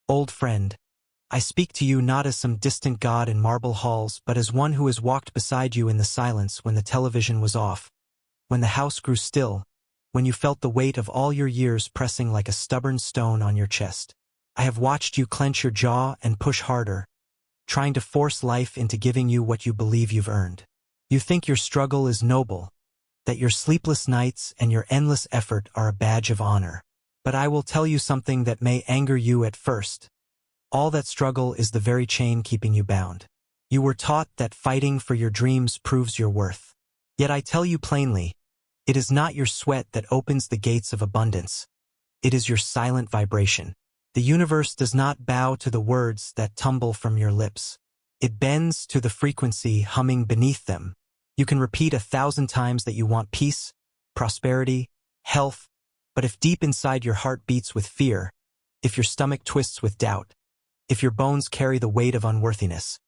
Old friend, I speak to you not as some distant god in marble halls, but as one who has walked beside you in the silence when the television was off, when the house grew still, when you felt the weight of all your years pressing like a stubborn stone on your chest. I have watched you clench your jaw and push harder, trying to force life into giving you what you believe you've earned. You think your struggle is noble, that your sleepless nights and your endless effort are a badge of honor. But I will tell you something that may anger you at first. All that struggle is the very chain keeping you bound. You were taught that fighting for your dreams proves your worth. Yet I tell you plainly, it is not your sweat that opens the gates of abundance. It is your silent vibration. The universe does not bow to the words that tumble from your lips. It bends to the frequency humming beneath them. You can repeat 1,000 times that you want peace, prosperity, health, but if deep inside your heart beats with fear, if your stomach twists with doubt, if your bones carry the weight of unworthiness,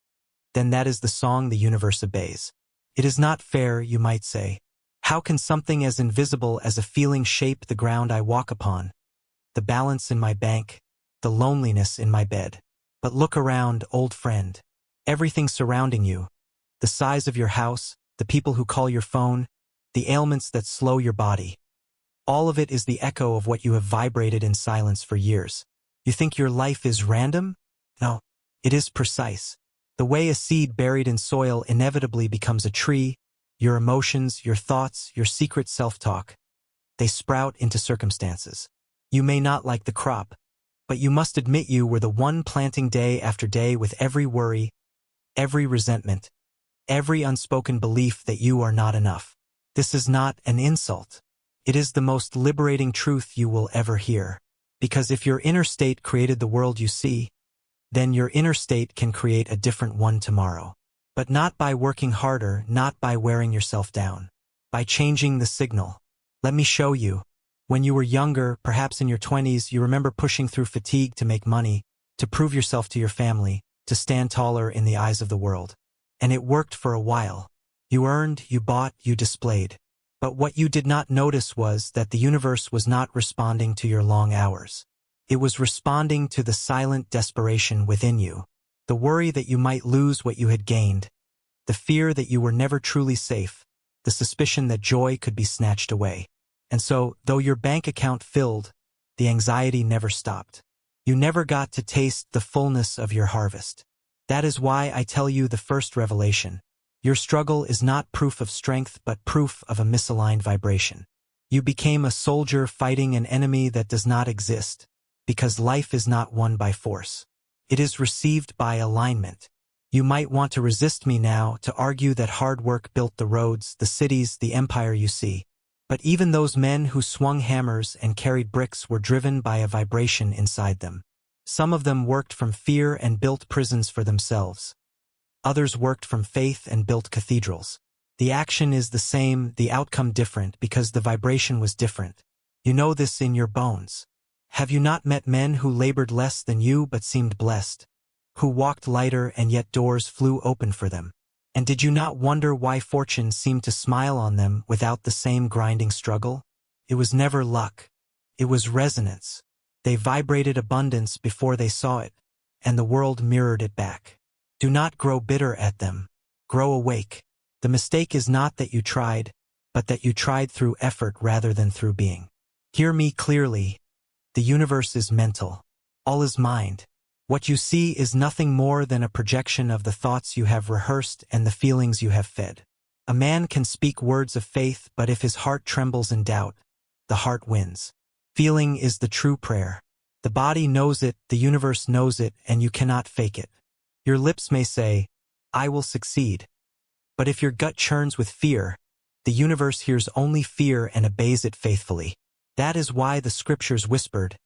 then that is the song the universe obeys. It is not fair, you might say. How can something as invisible as a feeling shape the ground I walk upon, the balance in my bank, the loneliness in my bed? But look around, old friend. Everything surrounding you, the size of your house, the people who call your phone, the ailments that slow your body. All of it is the echo of what you have vibrated in silence for years. You think your life is random? No, it is precise. The way a seed buried in soil inevitably becomes a tree, your emotions, your thoughts, your secret self-talk, they sprout into circumstances. You may not like the crop, but you must admit you were the one planting day after day with every worry, every resentment, every unspoken belief that you are not enough. This is not an insult. It is the most liberating truth you will ever hear. Because if your inner state created the world you see, then your inner state can create a different one tomorrow. But not by working harder, not by wearing yourself down. By changing the signal. Let me show you. When you were younger, perhaps in your 20s, you remember pushing through fatigue to make money, to prove yourself to your family, to stand taller in the eyes of the world. And it worked for a while. You earned, you bought, you displayed. But what you did not notice was that the universe was not responding to your long hours. It was responding to the silent desperation within you. The worry that you might lose what you had gained. The fear that you were never truly safe. The suspicion that joy could be snatched away. And so, though your bank account filled, the anxiety never stopped. You never got to taste the fullness of your harvest. That is why I tell you the first revelation. Your struggle is not proof of strength but proof of a misaligned vibration. You became a soldier fighting an enemy that does not exist, because life is not won by force. It is received by alignment. You might want to resist me now, to argue that hard work built the roads, the cities, the empire you see. But even those men who swung hammers and carried bricks were driven by a vibration inside them. Some of them worked from fear and built prisons for themselves. Others worked from faith and built cathedrals. The action is the same, the outcome different, because the vibration was different. You know this in your bones. Have you not met men who labored less than you but seemed blessed? Who walked lighter and yet doors flew open for them? And did you not wonder why fortune seemed to smile on them without the same grinding struggle? It was never luck. It was resonance. They vibrated abundance before they saw it, and the world mirrored it back. Do not grow bitter at them. Grow awake. The mistake is not that you tried, but that you tried through effort rather than through being. Hear me clearly. The universe is mental. All is mind. What you see is nothing more than a projection of the thoughts you have rehearsed and the feelings you have fed. A man can speak words of faith, but if his heart trembles in doubt, the heart wins. Feeling is the true prayer. The body knows it, the universe knows it, and you cannot fake it. Your lips may say, I will succeed. But if your gut churns with fear, the universe hears only fear and obeys it faithfully. That is why the scriptures whispered,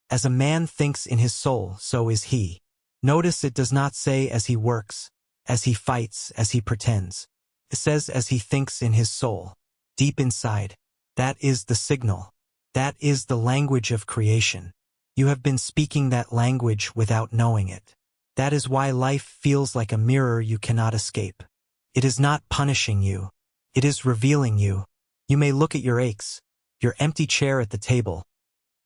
as a man thinks in his soul, so is he. Notice it does not say as he works, as he fights, as he pretends. It says as he thinks in his soul, deep inside. That is the signal. That is the language of creation. You have been speaking that language without knowing it. That is why life feels like a mirror you cannot escape. It is not punishing you. It is revealing you. You may look at your aches, your empty chair at the table,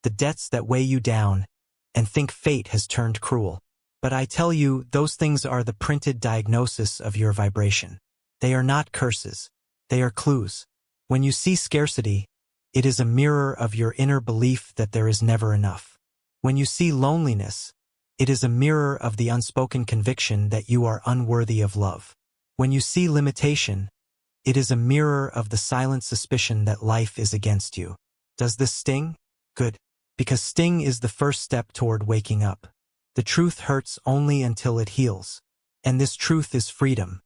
the debts that weigh you down, and think fate has turned cruel. But I tell you, those things are the printed diagnosis of your vibration. They are not curses. They are clues. When you see scarcity, it is a mirror of your inner belief that there is never enough. When you see loneliness, it is a mirror of the unspoken conviction that you are unworthy of love. When you see limitation, it is a mirror of the silent suspicion that life is against you. Does this sting? Good. Because sting is the first step toward waking up. The truth hurts only until it heals. And this truth is freedom.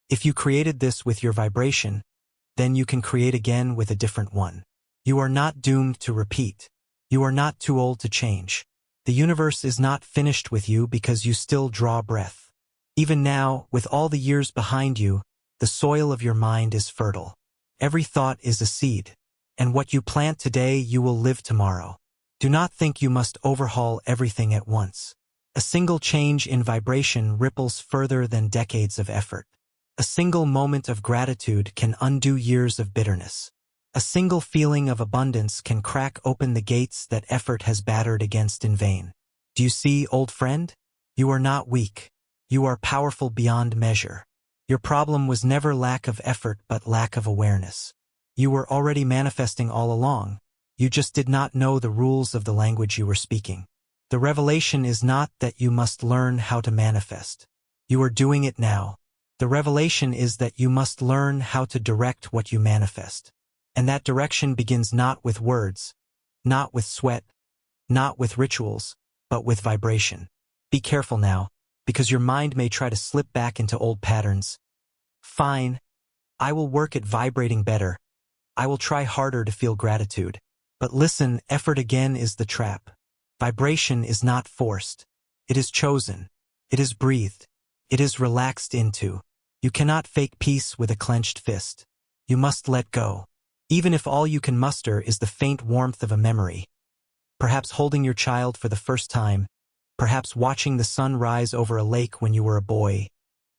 If you created this with your vibration, then you can create again with a different one. You are not doomed to repeat. You are not too old to change. The universe is not finished with you because you still draw breath. Even now, with all the years behind you, the soil of your mind is fertile. Every thought is a seed. And what you plant today, you will live tomorrow. Do not think you must overhaul everything at once. A single change in vibration ripples further than decades of effort. A single moment of gratitude can undo years of bitterness. A single feeling of abundance can crack open the gates that effort has battered against in vain. Do you see, old friend? You are not weak. You are powerful beyond measure. Your problem was never lack of effort but lack of awareness. You were already manifesting all along. You just did not know the rules of the language you were speaking. The revelation is not that you must learn how to manifest. You are doing it now. The revelation is that you must learn how to direct what you manifest. And that direction begins not with words, not with sweat, not with rituals, but with vibration. Be careful now, because your mind may try to slip back into old patterns. Fine. I will work at vibrating better. I will try harder to feel gratitude. But listen, effort again is the trap. Vibration is not forced. It is chosen. It is breathed. It is relaxed into. You cannot fake peace with a clenched fist. You must let go. Even if all you can muster is the faint warmth of a memory. Perhaps holding your child for the first time. Perhaps watching the sun rise over a lake when you were a boy.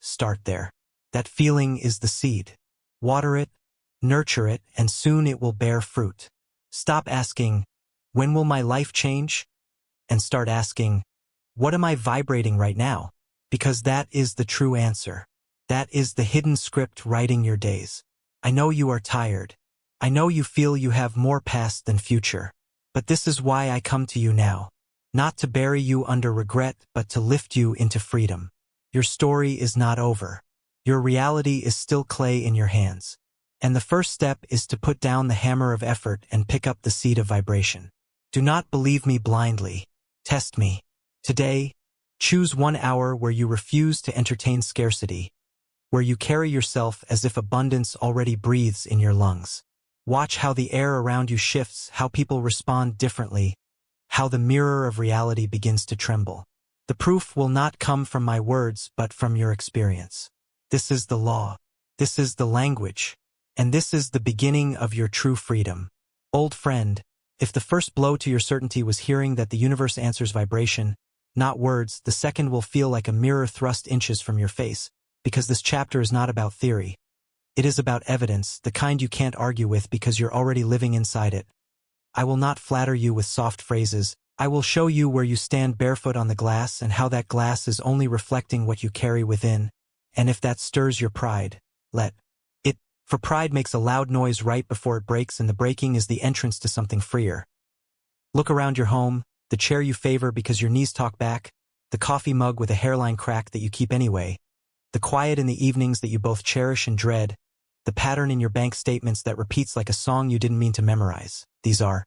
Start there. That feeling is the seed. Water it, nurture it, and soon it will bear fruit. Stop asking, when will my life change? And start asking, what am I vibrating right now? Because that is the true answer. That is the hidden script writing your days. I know you are tired. I know you feel you have more past than future. But this is why I come to you now. Not to bury you under regret, but to lift you into freedom. Your story is not over. Your reality is still clay in your hands. And the first step is to put down the hammer of effort and pick up the seed of vibration. Do not believe me blindly. Test me. Today, choose 1 hour where you refuse to entertain scarcity, where you carry yourself as if abundance already breathes in your lungs. Watch how the air around you shifts, how people respond differently, how the mirror of reality begins to tremble. The proof will not come from my words, but from your experience. This is the law. This is the language. And this is the beginning of your true freedom. Old friend, if the first blow to your certainty was hearing that the universe answers vibration, not words, the second will feel like a mirror thrust inches from your face, because this chapter is not about theory. It is about evidence, the kind you can't argue with because you're already living inside it. I will not flatter you with soft phrases. I will show you where you stand barefoot on the glass and how that glass is only reflecting what you carry within. And if that stirs your pride, let it. For pride makes a loud noise right before it breaks, and the breaking is the entrance to something freer. Look around your home, the chair you favor because your knees talk back, the coffee mug with a hairline crack that you keep anyway, the quiet in the evenings that you both cherish and dread, the pattern in your bank statements that repeats like a song you didn't mean to memorize. These are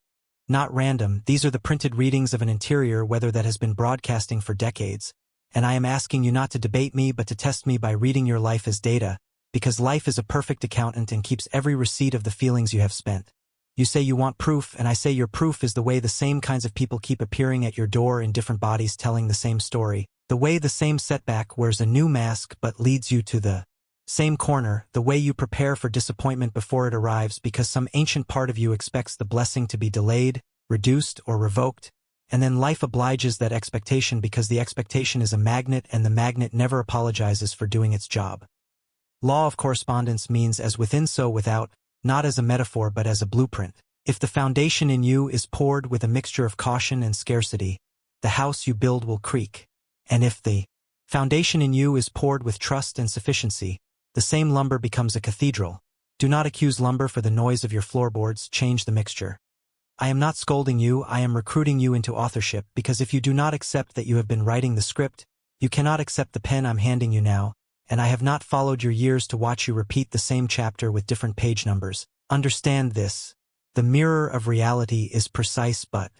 not random. These are the printed readings of an interior weather that has been broadcasting for decades. And I am asking you not to debate me but to test me by reading your life as data, because life is a perfect accountant and keeps every receipt of the feelings you have spent. You say you want proof, and I say your proof is the way the same kinds of people keep appearing at your door in different bodies telling the same story, the way the same setback wears a new mask but leads you to the same corner, the way you prepare for disappointment before it arrives because some ancient part of you expects the blessing to be delayed, reduced, or revoked, and then life obliges that expectation because the expectation is a magnet and the magnet never apologizes for doing its job. Law of correspondence means as within so without, not as a metaphor but as a blueprint. If the foundation in you is poured with a mixture of caution and scarcity, the house you build will creak. And if the foundation in you is poured with trust and sufficiency, the same lumber becomes a cathedral. Do not accuse lumber for the noise of your floorboards, change the mixture. I am not scolding you, I am recruiting you into authorship, because if you do not accept that you have been writing the script, you cannot accept the pen I'm handing you now, and I have not followed your years to watch you repeat the same chapter with different page numbers. Understand this. The mirror of reality is precise but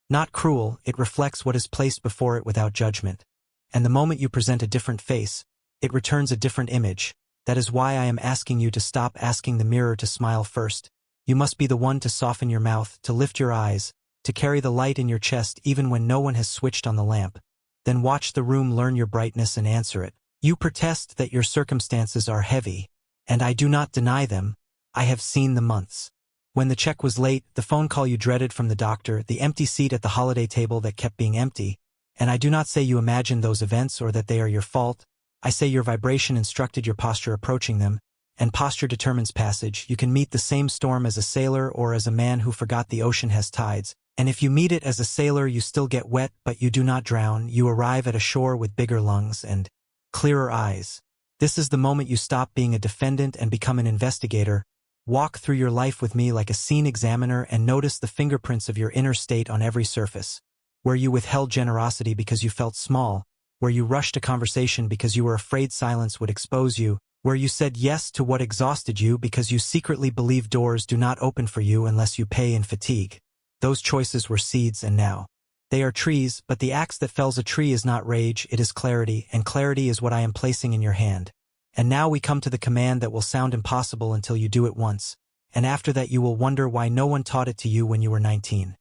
not cruel, it reflects what is placed before it without judgment. And the moment you present a different face, it returns a different image. That is why I am asking you to stop asking the mirror to smile first. You must be the one to soften your mouth, to lift your eyes, to carry the light in your chest even when no one has switched on the lamp. Then watch the room learn your brightness and answer it. You protest that your circumstances are heavy, and I do not deny them. I have seen the months. When the check was late, the phone call you dreaded from the doctor, the empty seat at the holiday table that kept being empty, and I do not say you imagined those events or that they are your fault. I say your vibration instructed your posture approaching them, and posture determines passage. You can meet the same storm as a sailor or as a man who forgot the ocean has tides, and if you meet it as a sailor you still get wet but you do not drown. You arrive at a shore with bigger lungs and clearer eyes. This is the moment you stop being a defendant and become an investigator. Walk through your life with me like a scene examiner and notice the fingerprints of your inner state on every surface. Where you withheld generosity because you felt small, where you rushed a conversation because you were afraid silence would expose you, where you said yes to what exhausted you because you secretly believe doors do not open for you unless you pay in fatigue. Those choices were seeds and now they are trees, but the axe that fells a tree is not rage, it is clarity, and clarity is what I am placing in your hand. And now we come to the command that will sound impossible until you do it once, and after that you will wonder why no one taught it to you when you were 19.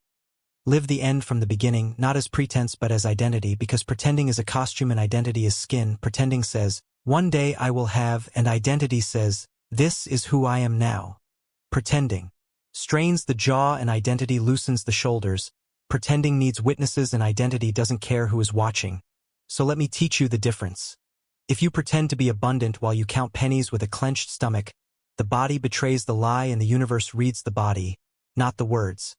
Live the end from the beginning, not as pretense but as identity, because pretending is a costume and identity is skin. Pretending says, one day I will have, and identity says, this is who I am now. Pretending strains the jaw and identity loosens the shoulders. Pretending needs witnesses and identity doesn't care who is watching. So let me teach you the difference. If you pretend to be abundant while you count pennies with a clenched stomach, the body betrays the lie and the universe reads the body, not the words.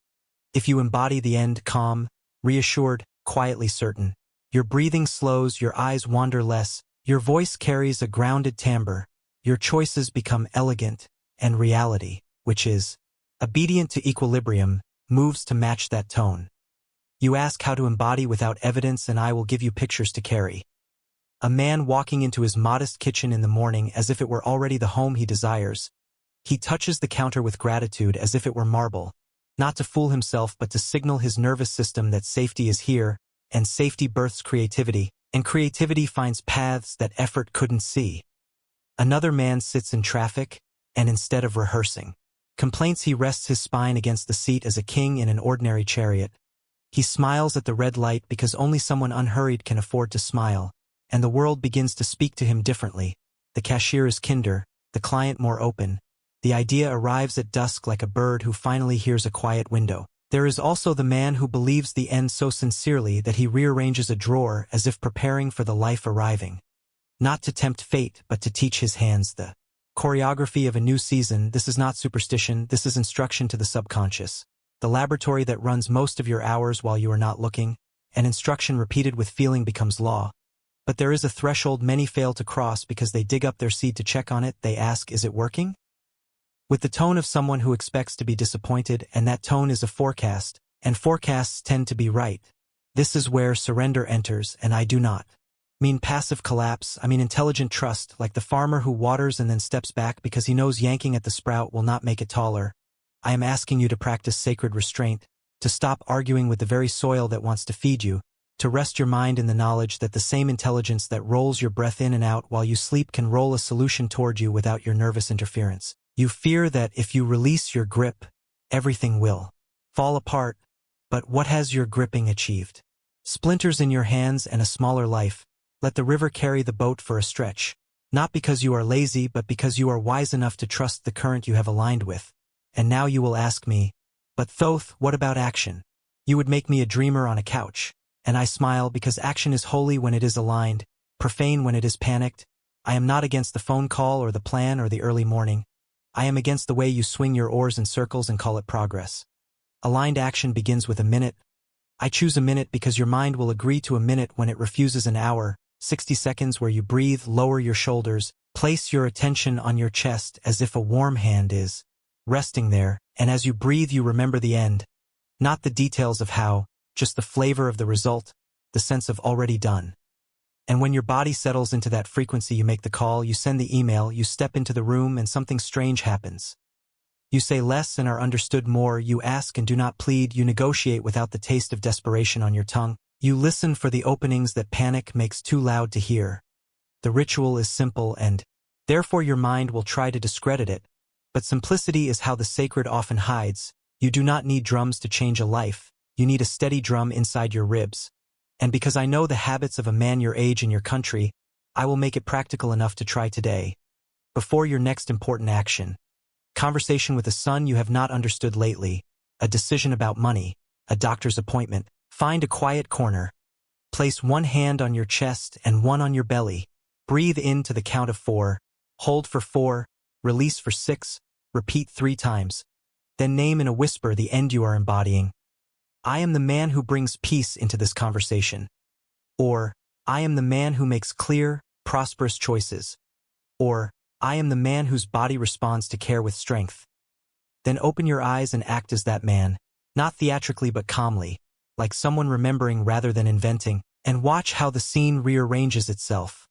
If you embody the end, calm, reassured, quietly certain, your breathing slows, your eyes wander less, your voice carries a grounded timbre, your choices become elegant, and reality, which is obedient to equilibrium, moves to match that tone. You ask how to embody without evidence and I will give you pictures to carry. A man walking into his modest kitchen in the morning as if it were already the home he desires. He touches the counter with gratitude as if it were marble, not to fool himself but to signal his nervous system that safety is here, and safety births creativity, and creativity finds paths that effort couldn't see. Another man sits in traffic, and instead of rehearsing complaints he rests his spine against the seat as a king in an ordinary chariot. He smiles at the red light because only someone unhurried can afford to smile, and the world begins to speak to him differently. The cashier is kinder, the client more open. The idea arrives at dusk like a bird who finally hears a quiet window. There is also the man who believes the end so sincerely that he rearranges a drawer as if preparing for the life arriving. Not to tempt fate, but to teach his hands the choreography of a new season. This is not superstition, this is instruction to the subconscious. The laboratory that runs most of your hours while you are not looking, and instruction repeated with feeling becomes law. But there is a threshold many fail to cross because they dig up their seed to check on it. They ask, is it working? With the tone of someone who expects to be disappointed, and that tone is a forecast, and forecasts tend to be right. This is where surrender enters, and I do not mean passive collapse, I mean intelligent trust, like the farmer who waters and then steps back because he knows yanking at the sprout will not make it taller. I am asking you to practice sacred restraint, to stop arguing with the very soil that wants to feed you, to rest your mind in the knowledge that the same intelligence that rolls your breath in and out while you sleep can roll a solution toward you without your nervous interference. You fear that if you release your grip, everything will fall apart, but what has your gripping achieved? Splinters in your hands and a smaller life. Let the river carry the boat for a stretch, not because you are lazy but because you are wise enough to trust the current you have aligned with. And now you will ask me, but Thoth, what about action? You would make me a dreamer on a couch. And I smile because action is holy when it is aligned, profane when it is panicked. I am not against the phone call or the plan or the early morning. I am against the way you swing your oars in circles and call it progress. Aligned action begins with a minute, I choose a minute because your mind will agree to a minute when it refuses an hour. 60 seconds where you breathe, lower your shoulders, place your attention on your chest as if a warm hand is resting there, and as you breathe you remember the end. Not the details of how, just the flavor of the result, the sense of already done. And when your body settles into that frequency, you make the call, you send the email, you step into the room, and something strange happens. You say less and are understood more, you ask and do not plead, you negotiate without the taste of desperation on your tongue, you listen for the openings that panic makes too loud to hear. The ritual is simple and, therefore your mind will try to discredit it, but simplicity is how the sacred often hides. You do not need drums to change a life, you need a steady drum inside your ribs. And because I know the habits of a man your age in your country, I will make it practical enough to try today. Before your next important action. Conversation with a son you have not understood lately, a decision about money, a doctor's appointment. Find a quiet corner. Place one hand on your chest and one on your belly. Breathe in to the count of 4. Hold for 4. Release for 6. Repeat 3 times. Then name in a whisper the end you are embodying. I am the man who brings peace into this conversation. Or, I am the man who makes clear, prosperous choices. Or, I am the man whose body responds to care with strength. Then open your eyes and act as that man, not theatrically but calmly, like someone remembering rather than inventing, and watch how the scene rearranges itself.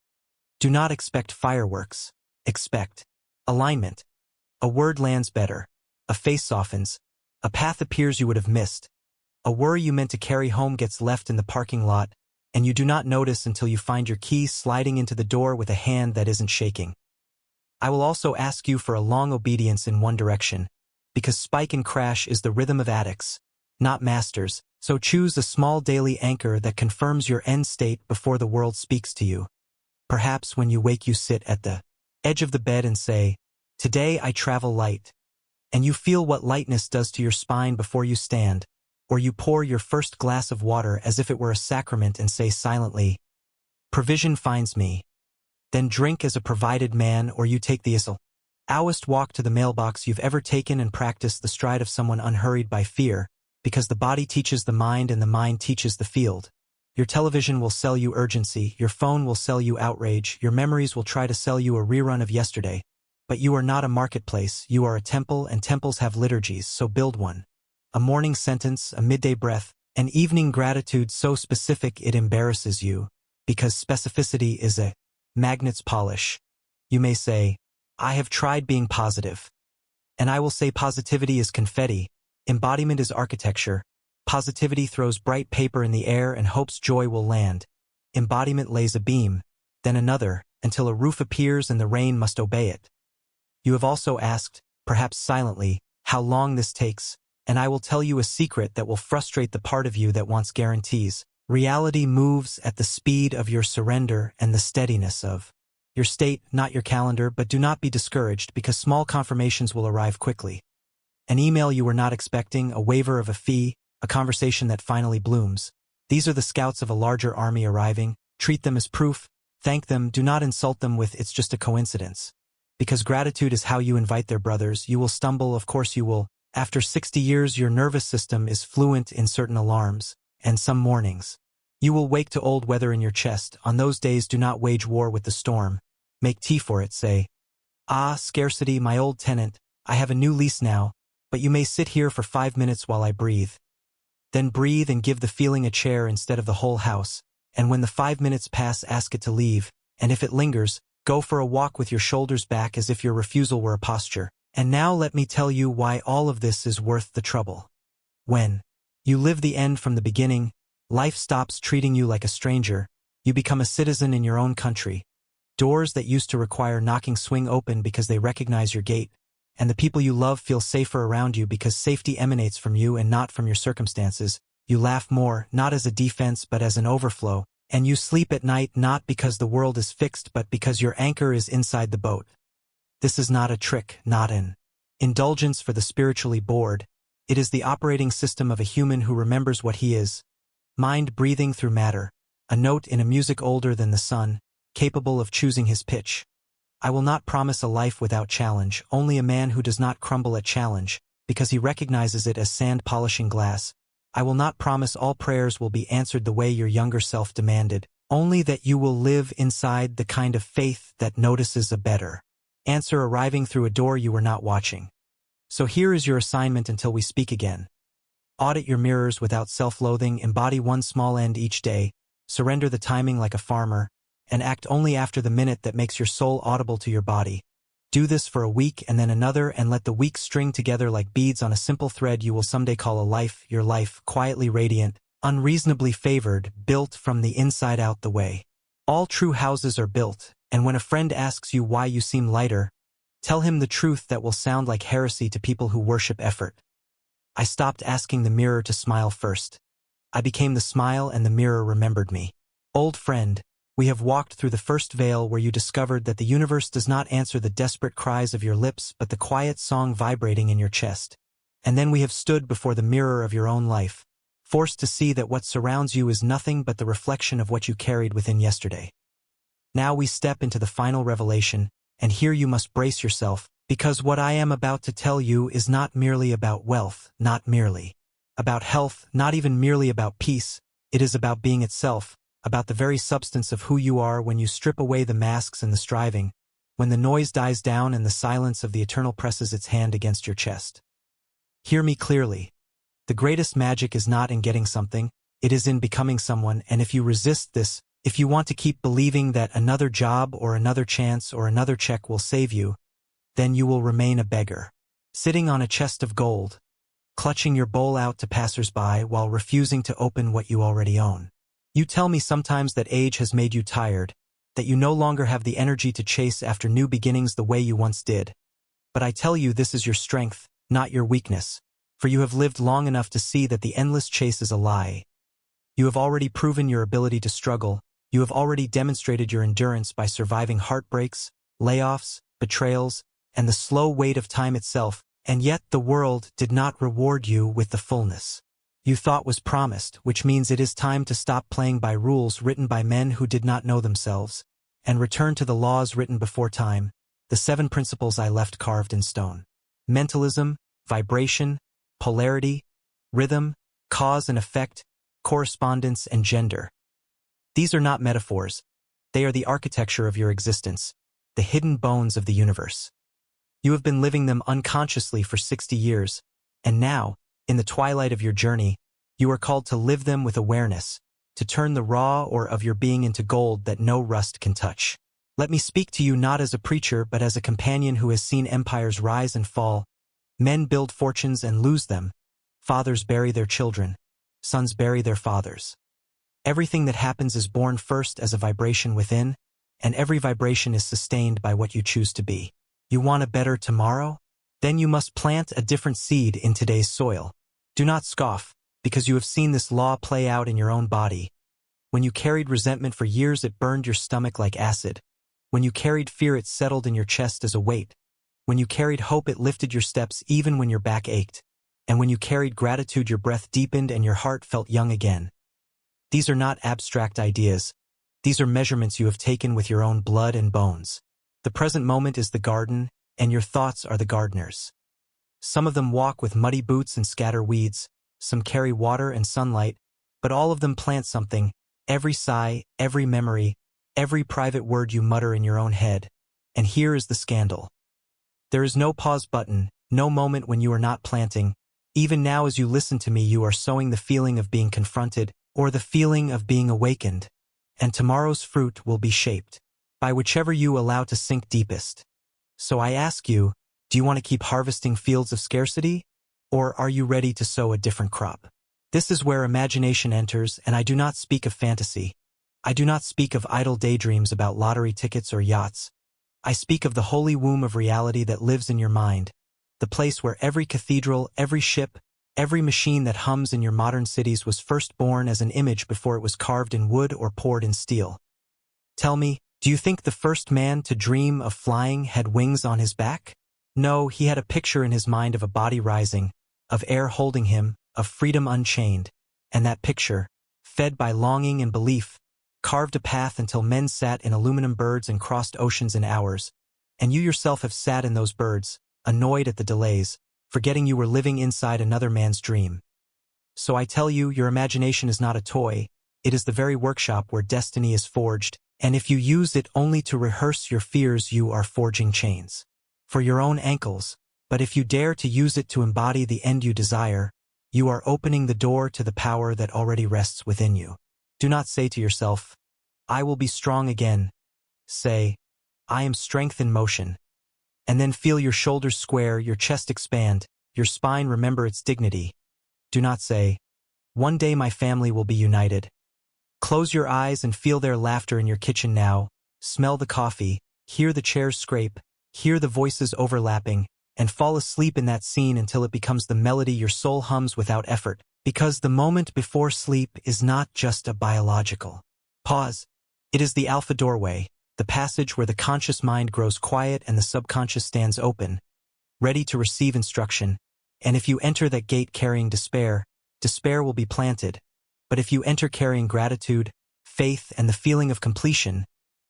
Do not expect fireworks. Expect alignment. A word lands better. A face softens. A path appears you would have missed. A worry you meant to carry home gets left in the parking lot, and you do not notice until you find your key sliding into the door with a hand that isn't shaking. I will also ask you for a long obedience in one direction, because spike and crash is the rhythm of addicts, not masters, so choose a small daily anchor that confirms your end state before the world speaks to you. Perhaps when you wake you sit at the edge of the bed and say, "Today I travel light," and you feel what lightness does to your spine before you stand. Or you pour your first glass of water as if it were a sacrament and say silently, "Provision finds me." Then drink as a provided man, or you take the slowest walk to the mailbox you've ever taken and practice the stride of someone unhurried by fear, because the body teaches the mind and the mind teaches the field. Your television will sell you urgency, your phone will sell you outrage, your memories will try to sell you a rerun of yesterday. But you are not a marketplace, you are a temple, and temples have liturgies, so build one. A morning sentence, a midday breath, an evening gratitude so specific it embarrasses you, because specificity is a magnet's polish. You may say, "I have tried being positive." And I will say positivity is confetti, embodiment is architecture. Positivity throws bright paper in the air and hopes joy will land. Embodiment lays a beam, then another, until a roof appears and the rain must obey it. You have also asked, perhaps silently, how long this takes. And I will tell you a secret that will frustrate the part of you that wants guarantees. Reality moves at the speed of your surrender and the steadiness of your state, not your calendar, but do not be discouraged because small confirmations will arrive quickly. An email you were not expecting, a waiver of a fee, a conversation that finally blooms. These are the scouts of a larger army arriving. Treat them as proof. Thank them. Do not insult them with "it's just a coincidence." Because gratitude is how you invite their brothers. You will stumble, of course you will. After 60 years, your nervous system is fluent in certain alarms, and some mornings. You will wake to old weather in your chest. On those days, do not wage war with the storm. Make tea for it, say, "Ah, scarcity, my old tenant, I have a new lease now, but you may sit here for 5 minutes while I breathe." Then breathe and give the feeling a chair instead of the whole house, and when the 5 minutes pass, ask it to leave, and if it lingers, go for a walk with your shoulders back as if your refusal were a posture. And now let me tell you why all of this is worth the trouble. When you live the end from the beginning, life stops treating you like a stranger, you become a citizen in your own country. Doors that used to require knocking swing open because they recognize your gate, and the people you love feel safer around you because safety emanates from you and not from your circumstances. You laugh more, not as a defense but as an overflow, and you sleep at night not because the world is fixed but because your anchor is inside the boat. This is not a trick, not an indulgence for the spiritually bored. It is the operating system of a human who remembers what he is. Mind breathing through matter, a note in a music older than the sun, capable of choosing his pitch. I will not promise a life without challenge, only a man who does not crumble at challenge, because he recognizes it as sand polishing glass. I will not promise all prayers will be answered the way your younger self demanded, only that you will live inside the kind of faith that notices a better answer arriving through a door you were not watching. So here is your assignment until we speak again. Audit your mirrors without self-loathing, embody one small end each day, surrender the timing like a farmer, and act only after the minute that makes your soul audible to your body. Do this for a week and then another, and let the weeks string together like beads on a simple thread you will someday call a life, your life, quietly radiant, unreasonably favored, built from the inside out the way all true houses are built, and when a friend asks you why you seem lighter, tell him the truth that will sound like heresy to people who worship effort. I stopped asking the mirror to smile first. I became the smile and the mirror remembered me. Old friend, we have walked through the first veil where you discovered that the universe does not answer the desperate cries of your lips but the quiet song vibrating in your chest. And then we have stood before the mirror of your own life, forced to see that what surrounds you is nothing but the reflection of what you carried within yesterday. Now we step into the final revelation, and here you must brace yourself, because what I am about to tell you is not merely about wealth, not merely about health, not even merely about peace. It is about being itself, about the very substance of who you are when you strip away the masks and the striving, when the noise dies down and the silence of the eternal presses its hand against your chest. Hear me clearly. The greatest magic is not in getting something, it is in becoming someone, and if you resist this, if you want to keep believing that another job or another chance or another check will save you, then you will remain a beggar, sitting on a chest of gold, clutching your bowl out to passers-by while refusing to open what you already own. You tell me sometimes that age has made you tired, that you no longer have the energy to chase after new beginnings the way you once did. But I tell you this is your strength, not your weakness, for you have lived long enough to see that the endless chase is a lie. You have already proven your ability to struggle, you have already demonstrated your endurance by surviving heartbreaks, layoffs, betrayals, and the slow weight of time itself, and yet the world did not reward you with the fullness you thought was promised, which means it is time to stop playing by rules written by men who did not know themselves, and return to the laws written before time, the 7 principles I left carved in stone. Mentalism, vibration, polarity, rhythm, cause and effect, correspondence and gender. These are not metaphors. They are the architecture of your existence, the hidden bones of the universe. You have been living them unconsciously for 60 years, and now, in the twilight of your journey, you are called to live them with awareness, to turn the raw ore of your being into gold that no rust can touch. Let me speak to you not as a preacher but as a companion who has seen empires rise and fall, men build fortunes and lose them, fathers bury their children, sons bury their fathers. Everything that happens is born first as a vibration within, and every vibration is sustained by what you choose to be. You want a better tomorrow? Then you must plant a different seed in today's soil. Do not scoff, because you have seen this law play out in your own body. When you carried resentment for years, it burned your stomach like acid. When you carried fear, it settled in your chest as a weight. When you carried hope, it lifted your steps even when your back ached. And when you carried gratitude, your breath deepened and your heart felt young again. These are not abstract ideas. These are measurements you have taken with your own blood and bones. The present moment is the garden, and your thoughts are the gardeners. Some of them walk with muddy boots and scatter weeds, some carry water and sunlight, but all of them plant something, every sigh, every memory, every private word you mutter in your own head. And here is the scandal. There is no pause button, no moment when you are not planting. Even now as you listen to me, you are sowing the feeling of being confronted, or the feeling of being awakened, and tomorrow's fruit will be shaped by whichever you allow to sink deepest. So I ask you, do you want to keep harvesting fields of scarcity, or are you ready to sow a different crop? This is where imagination enters, and I do not speak of fantasy. I do not speak of idle daydreams about lottery tickets or yachts. I speak of the holy womb of reality that lives in your mind, the place where every cathedral, every ship, every machine that hums in your modern cities was first born as an image before it was carved in wood or poured in steel. Tell me, do you think the first man to dream of flying had wings on his back? No, he had a picture in his mind of a body rising, of air holding him, of freedom unchained, and that picture, fed by longing and belief, carved a path until men sat in aluminum birds and crossed oceans in hours, and you yourself have sat in those birds, annoyed at the delays, forgetting you were living inside another man's dream. So I tell you, your imagination is not a toy. It is the very workshop where destiny is forged, and if you use it only to rehearse your fears, you are forging chains for your own ankles. But if you dare to use it to embody the end you desire, you are opening the door to the power that already rests within you. Do not say to yourself, I will be strong again. Say, I am strength in motion. And then feel your shoulders square, your chest expand, your spine remember its dignity. Do not say, one day my family will be united. Close your eyes and feel their laughter in your kitchen now. Smell the coffee, hear the chairs scrape, hear the voices overlapping, and fall asleep in that scene until it becomes the melody your soul hums without effort, because the moment before sleep is not just a biological pause. It is the alpha doorway, the passage where the conscious mind grows quiet and the subconscious stands open, ready to receive instruction. And if you enter that gate carrying despair, despair will be planted. But if you enter carrying gratitude, faith, and the feeling of completion,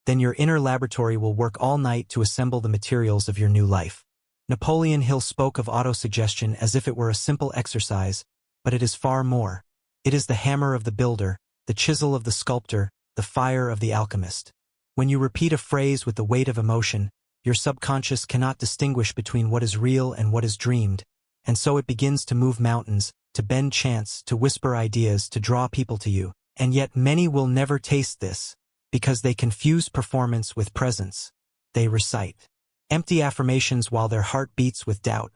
then your inner laboratory will work all night to assemble the materials of your new life. Napoleon Hill spoke of autosuggestion as if it were a simple exercise, but it is far more. It is the hammer of the builder, the chisel of the sculptor, the fire of the alchemist. When you repeat a phrase with the weight of emotion, your subconscious cannot distinguish between what is real and what is dreamed, and so it begins to move mountains, to bend chance, to whisper ideas, to draw people to you. And yet many will never taste this, because they confuse performance with presence. They recite empty affirmations while their heart beats with doubt.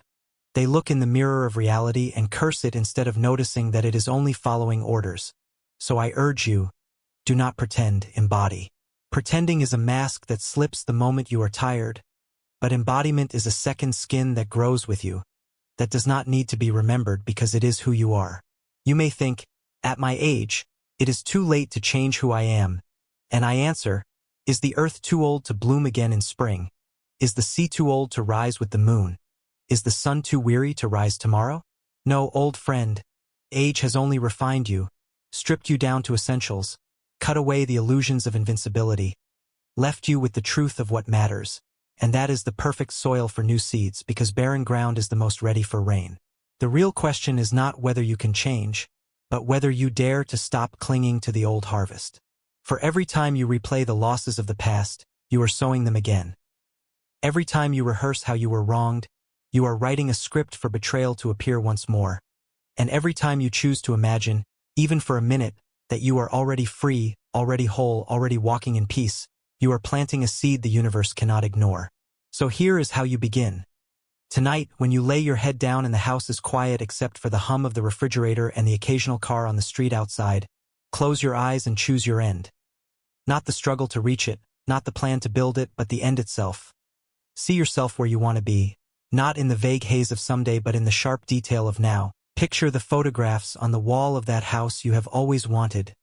They look in the mirror of reality and curse it instead of noticing that it is only following orders. So I urge you, do not pretend, embody. Pretending is a mask that slips the moment you are tired, but embodiment is a second skin that grows with you, that does not need to be remembered because it is who you are. You may think, at my age, it is too late to change who I am. And I answer, is the earth too old to bloom again in spring? Is the sea too old to rise with the moon? Is the sun too weary to rise tomorrow? No, old friend, age has only refined you, stripped you down to essentials, cut away the illusions of invincibility, left you with the truth of what matters. And that is the perfect soil for new seeds, because barren ground is the most ready for rain. The real question is not whether you can change, but whether you dare to stop clinging to the old harvest. For every time you replay the losses of the past, you are sowing them again. Every time you rehearse how you were wronged, you are writing a script for betrayal to appear once more. And every time you choose to imagine, even for a minute, that you are already free, already whole, already walking in peace, you are planting a seed the universe cannot ignore. So here is how you begin. Tonight, when you lay your head down and the house is quiet except for the hum of the refrigerator and the occasional car on the street outside, close your eyes and choose your end. Not the struggle to reach it, not the plan to build it, but the end itself. See yourself where you want to be, not in the vague haze of someday but in the sharp detail of now. Picture the photographs on the wall of that house you have always wanted.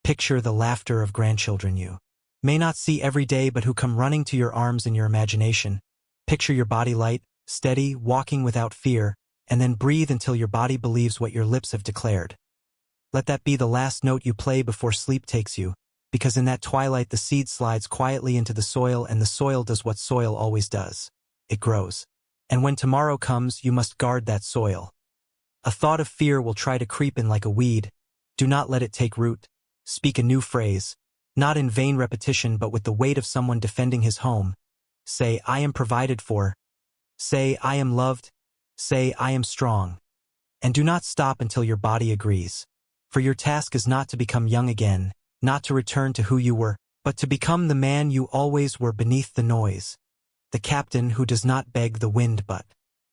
Picture the laughter of grandchildren you may not see every day but who come running to your arms in your imagination. Picture your body light, steady, walking without fear, and then breathe until your body believes what your lips have declared. Let that be the last note you play before sleep takes you, because in that twilight the seed slides quietly into the soil and the soil does what soil always does. It grows. And when tomorrow comes, you must guard that soil. A thought of fear will try to creep in like a weed. Do not let it take root. Speak a new phrase, not in vain repetition but with the weight of someone defending his home. Say, I am provided for. Say, I am loved. Say, I am strong. And do not stop until your body agrees. For your task is not to become young again, not to return to who you were, but to become the man you always were beneath the noise. The captain who does not beg the wind but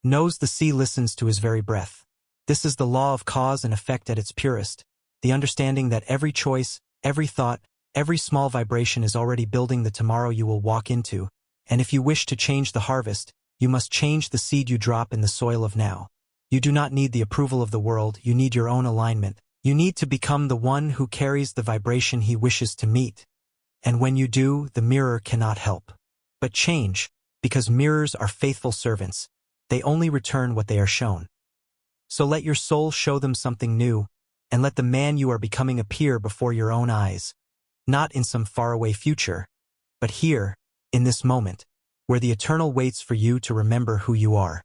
knows the sea listens to his very breath. This is the law of cause and effect at its purest, the understanding that every choice, every thought, every small vibration is already building the tomorrow you will walk into, and if you wish to change the harvest, you must change the seed you drop in the soil of now. You do not need the approval of the world, you need your own alignment. You need to become the one who carries the vibration he wishes to meet. And when you do, the mirror cannot help but change, because mirrors are faithful servants. They only return what they are shown. So let your soul show them something new, and let the man you are becoming appear before your own eyes, not in some faraway future, but here, in this moment, where the eternal waits for you to remember who you are.